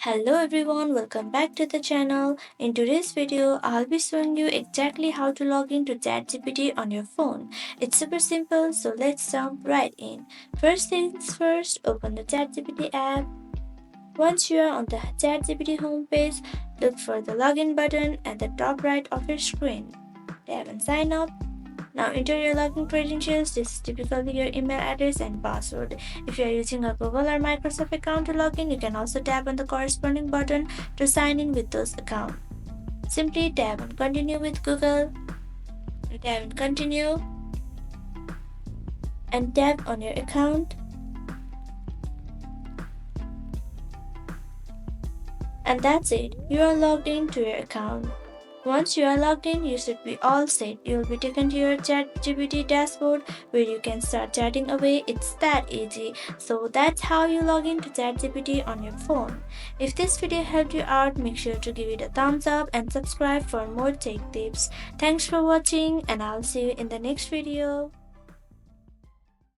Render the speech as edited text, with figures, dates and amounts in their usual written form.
Hello everyone, welcome back to the channel. In today's video, I'll be showing you exactly how to log into ChatGPT on your phone. It's super simple, so let's jump right in. First things first, open the ChatGPT app. Once you are on the ChatGPT homepage, look for the login button at the top right of your screen. Tap on sign up. Now enter your login credentials. This is typically your email address and password. If you are using a Google or Microsoft account to log in, you can also tap on the corresponding button to sign in with those accounts. Simply tap on continue with Google, tap on continue, and tap on your account. And that's it. You are logged into your account. Once you are logged in, you should be all set. You will be taken to your ChatGPT dashboard where you can start chatting away. It's that easy. So that's how you log into ChatGPT on your phone. If this video helped you out, make sure to give it a thumbs up and subscribe for more tech tips. Thanks for watching, and I'll see you in the next video.